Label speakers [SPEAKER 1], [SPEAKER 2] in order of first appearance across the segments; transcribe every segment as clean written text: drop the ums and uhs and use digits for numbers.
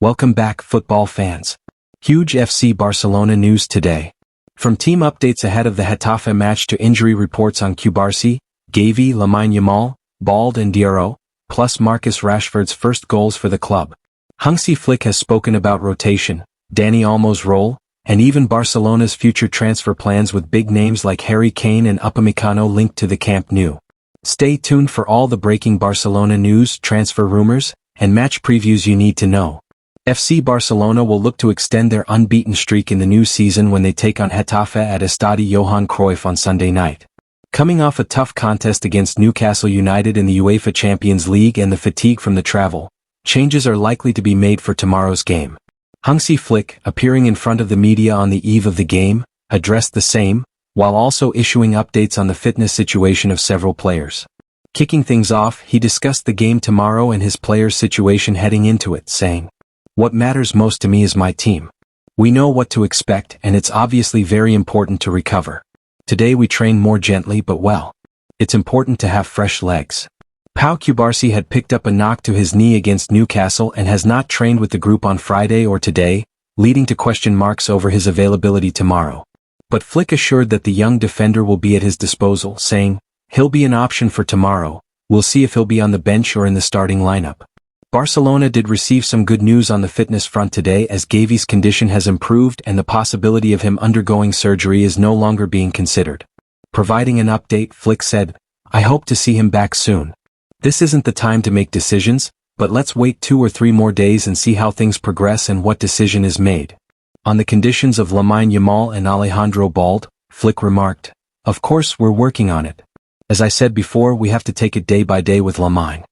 [SPEAKER 1] Welcome back, football fans. Huge FC Barcelona news today. From team updates ahead of the Getafe match to injury reports on Barça, Gavi, Lamine Yamal, Bald and Diarra, plus Marcus Rashford's first goals for the club. Hansi Flick has spoken about rotation, Dani Olmo's role, and even Barcelona's future transfer plans with big names like Harry Kane and Upamecano linked to the Camp Nou. Stay tuned for all the breaking Barcelona news, transfer rumors, and match previews you need to know. FC Barcelona will look to extend their unbeaten streak in the new season when they take on Getafe at Estadio Johan Cruyff on Sunday night. Coming off a tough contest against Newcastle United in the UEFA Champions League and the fatigue from the travel, changes are likely to be made for tomorrow's game. Hansi Flick, appearing in front of the media on the eve of the game, addressed the same, while also issuing updates on the fitness situation of several players. Kicking things off, he discussed the game tomorrow and his players' situation heading into it, saying, "What matters most to me is my team. We know what to expect and it's obviously very important to recover. Today we train more gently but well. It's important to have fresh legs." Pau Cubarsí had picked up a knock to his knee against Newcastle and has not trained with the group on Friday or today, leading to question marks over his availability tomorrow. But Flick assured that the young defender will be at his disposal, saying, "He'll be an option for tomorrow. We'll see if he'll be on the bench or in the starting lineup." Barcelona did receive some good news on the fitness front today as Gavi's condition has improved and the possibility of him undergoing surgery is no longer being considered. Providing an update, Flick said, "I hope to see him back soon. This isn't the time to make decisions, but let's wait 2 or 3 more days and see how things progress and what decision is made." On the conditions of Lamine Yamal and Alejandro Bald, Flick remarked, "Of course we're working on it. As I said before, we have to take it day by day with Lamine.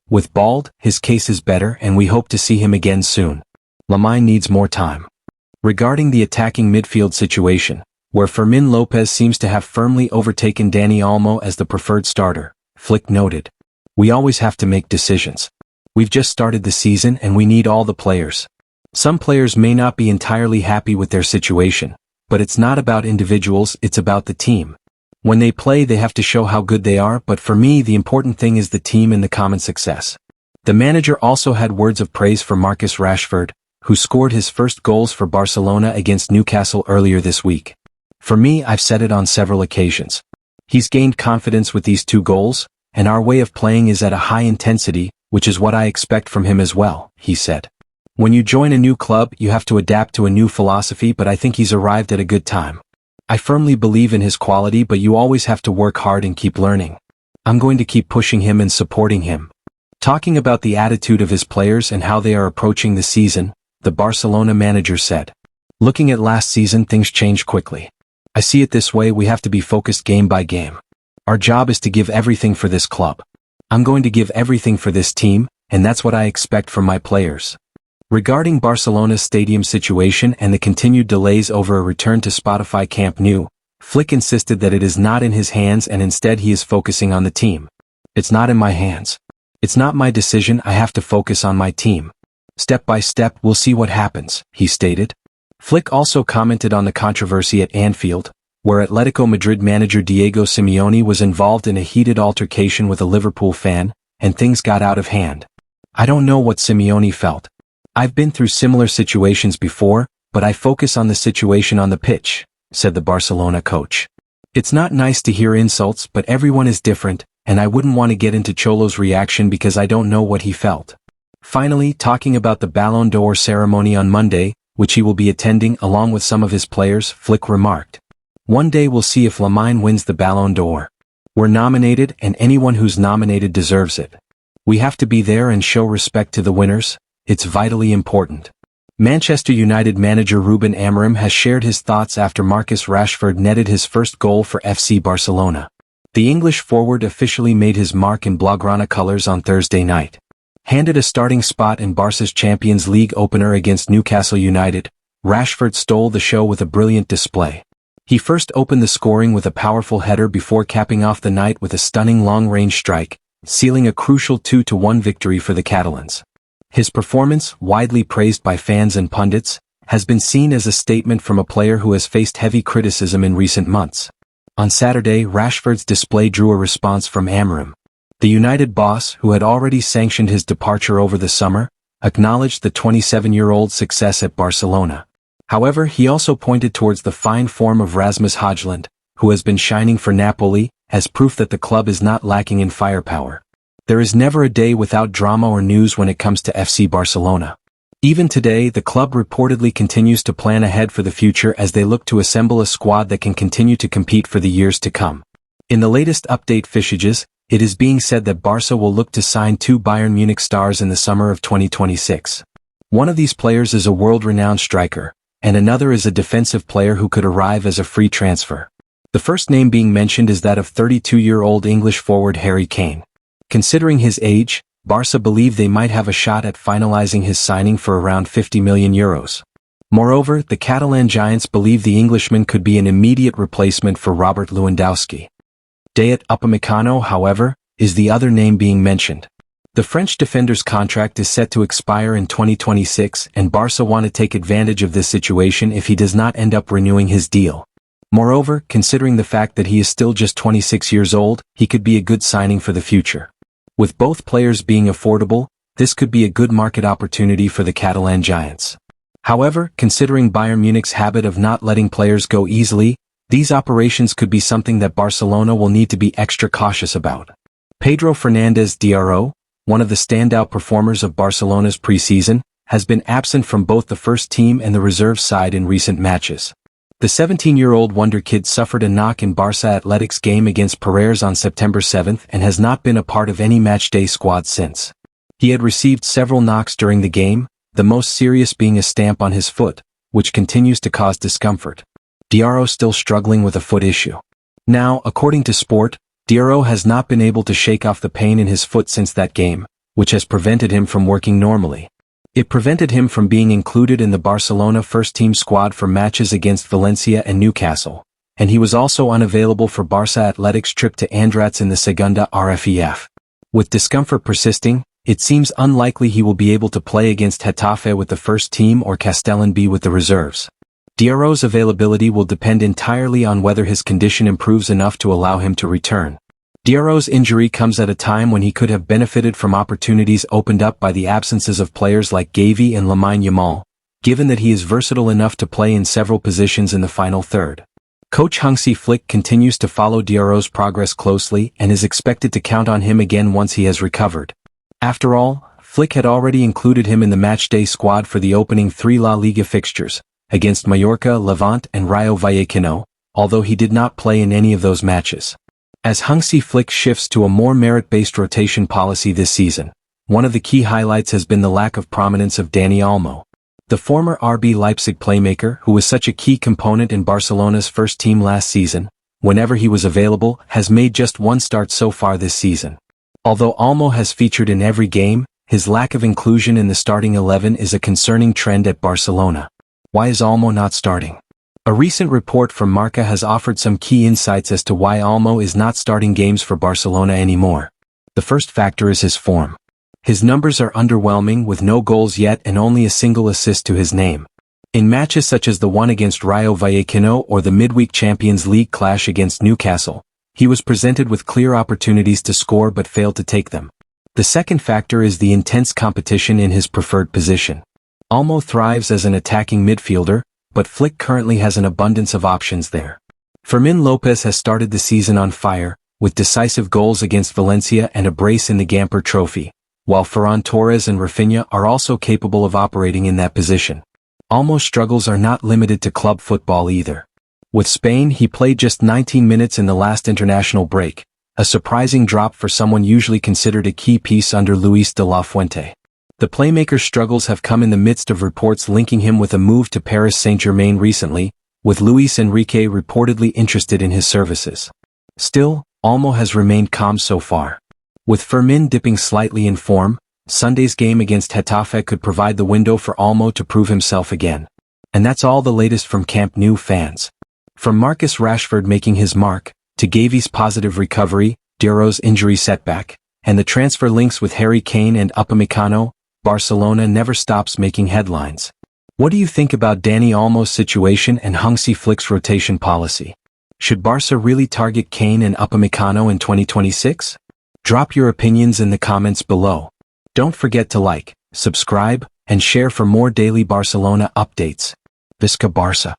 [SPEAKER 1] With Bald, his case is better and we hope to see him again soon. Lamine needs more time." Regarding the attacking midfield situation, where Fermin Lopez seems to have firmly overtaken Dani Olmo as the preferred starter, Flick noted, "We always have to make decisions. We've just started the season and we need all the players. Some players may not be entirely happy with their situation, but it's not about individuals, it's about the team. When they play they have to show how good they are, but for me the important thing is the team and the common success." The manager also had words of praise for Marcus Rashford, who scored his first goals for Barcelona against Newcastle earlier this week. "For me, I've said it on several occasions. He's gained confidence with these 2 goals, and our way of playing is at a high intensity, which is what I expect from him as well," he said. "When you join a new club, you have to adapt to a new philosophy, but I think he's arrived at a good time. I firmly believe in his quality, but you always have to work hard and keep learning. I'm going to keep pushing him and supporting him." Talking about the attitude of his players and how they are approaching the season, the Barcelona manager said, "Looking at last season, things changed quickly. I see it this way: we have to be focused game by game. Our job is to give everything for this club. I'm going to give everything for this team, and that's what I expect from my players." Regarding Barcelona's stadium situation and the continued delays over a return to Spotify Camp Nou, Flick insisted that it is not in his hands and instead he is focusing on the team. "It's not in my hands. It's not my decision, I have to focus on my team. Step by step we'll see what happens," he stated. Flick also commented on the controversy at Anfield, where Atletico Madrid manager Diego Simeone was involved in a heated altercation with a Liverpool fan, and things got out of hand. "I don't know what Simeone felt. I've been through similar situations before, but I focus on the situation on the pitch," said the Barcelona coach. "It's not nice to hear insults, but everyone is different, and I wouldn't want to get into Cholo's reaction because I don't know what he felt." Finally, talking about the Ballon d'Or ceremony on Monday, which he will be attending along with some of his players, Flick remarked, "One day we'll see if Lamine wins the Ballon d'Or. We're nominated and anyone who's nominated deserves it. We have to be there and show respect to the winners. It's vitally important." Manchester United manager Ruben Amorim has shared his thoughts after Marcus Rashford netted his first goal for FC Barcelona. The English forward officially made his mark in Blaugrana colours on Thursday night. Handed a starting spot in Barca's Champions League opener against Newcastle United, Rashford stole the show with a brilliant display. He first opened the scoring with a powerful header before capping off the night with a stunning long-range strike, sealing a crucial 2-1 victory for the Catalans. His performance, widely praised by fans and pundits, has been seen as a statement from a player who has faced heavy criticism in recent months. On Saturday, Rashford's display drew a response from Amorim. The United boss, who had already sanctioned his departure over the summer, acknowledged the 27-year-old's success at Barcelona. However, he also pointed towards the fine form of Rasmus Højlund, who has been shining for Napoli, as proof that the club is not lacking in firepower. There is never a day without drama or news when it comes to FC Barcelona. Even today, the club reportedly continues to plan ahead for the future as they look to assemble a squad that can continue to compete for the years to come. In the latest update fichages, it is being said that Barca will look to sign 2 Bayern Munich stars in the summer of 2026. One of these players is a world-renowned striker, and another is a defensive player who could arrive as a free transfer. The first name being mentioned is that of 32-year-old English forward Harry Kane. Considering his age, Barca believe they might have a shot at finalizing his signing for around €50 million. Moreover, the Catalan giants believe the Englishman could be an immediate replacement for Robert Lewandowski. Dayot Upamecano, however, is the other name being mentioned. The French defender's contract is set to expire in 2026, and Barca want to take advantage of this situation if he does not end up renewing his deal. Moreover, considering the fact that he is still just 26 years old, he could be a good signing for the future. With both players being affordable, this could be a good market opportunity for the Catalan giants. However, considering Bayern Munich's habit of not letting players go easily, these operations could be something that Barcelona will need to be extra cautious about. Pedro Fernandez Dro, one of the standout performers of Barcelona's preseason, has been absent from both the first team and the reserve side in recent matches. The 17-year-old wonder kid suffered a knock in Barça Athletics game against Paredes on September 7 and has not been a part of any matchday squad since. He had received several knocks during the game, the most serious being a stamp on his foot, which continues to cause discomfort. Dro still struggling with a foot issue. Now, according to Sport, Dro has not been able to shake off the pain in his foot since that game, which has prevented him from working normally. It prevented him from being included in the Barcelona first-team squad for matches against Valencia and Newcastle, and he was also unavailable for Barça Athletics' trip to Andratx in the Segunda RFEF. With discomfort persisting, it seems unlikely he will be able to play against Getafe with the first team or Castellón B with the reserves. Dro's availability will depend entirely on whether his condition improves enough to allow him to return. Dro's injury comes at a time when he could have benefited from opportunities opened up by the absences of players like Gavi and Lamine Yamal, given that he is versatile enough to play in several positions in the final third. Coach Hansi Flick continues to follow Dro's progress closely and is expected to count on him again once he has recovered. After all, Flick had already included him in the matchday squad for the opening 3 La Liga fixtures, against Mallorca, Levante and Rayo Vallecano, although he did not play in any of those matches. As Hansi Flick shifts to a more merit-based rotation policy this season, one of the key highlights has been the lack of prominence of Dani Olmo. The former RB Leipzig playmaker, who was such a key component in Barcelona's first team last season, whenever he was available, has made just 1 start so far this season. Although Olmo has featured in every game, his lack of inclusion in the starting 11 is a concerning trend at Barcelona. Why is Olmo not starting? A recent report from Marca has offered some key insights as to why Olmo is not starting games for Barcelona anymore. The first factor is his form. His numbers are underwhelming with no goals yet and only a single assist to his name. In matches such as the one against Rayo Vallecano or the midweek Champions League clash against Newcastle, he was presented with clear opportunities to score but failed to take them. The second factor is the intense competition in his preferred position. Olmo thrives as an attacking midfielder, but Flick currently has an abundance of options there. Fermín López has started the season on fire, with decisive goals against Valencia and a brace in the Gamper Trophy, while Ferran Torres and Rafinha are also capable of operating in that position. Olmo's struggles are not limited to club football either. With Spain, he played just 19 minutes in the last international break, a surprising drop for someone usually considered a key piece under Luis de la Fuente. The playmaker's struggles have come in the midst of reports linking him with a move to Paris Saint-Germain recently, with Luis Enrique reportedly interested in his services. Still, Olmo has remained calm so far. With Fermín dipping slightly in form, Sunday's game against Getafe could provide the window for Olmo to prove himself again. And that's all the latest from Camp Nou fans. From Marcus Rashford making his mark, to Gavi's positive recovery, Dro's injury setback, and the transfer links with Harry Kane and Upamecano, Barcelona never stops making headlines. What do you think about Dani Olmo's situation and Hansi Flick's rotation policy? Should Barca really target Kane and Upamecano in 2026? Drop your opinions in the comments below. Don't forget to like, subscribe, and share for more daily Barcelona updates. Visca Barça!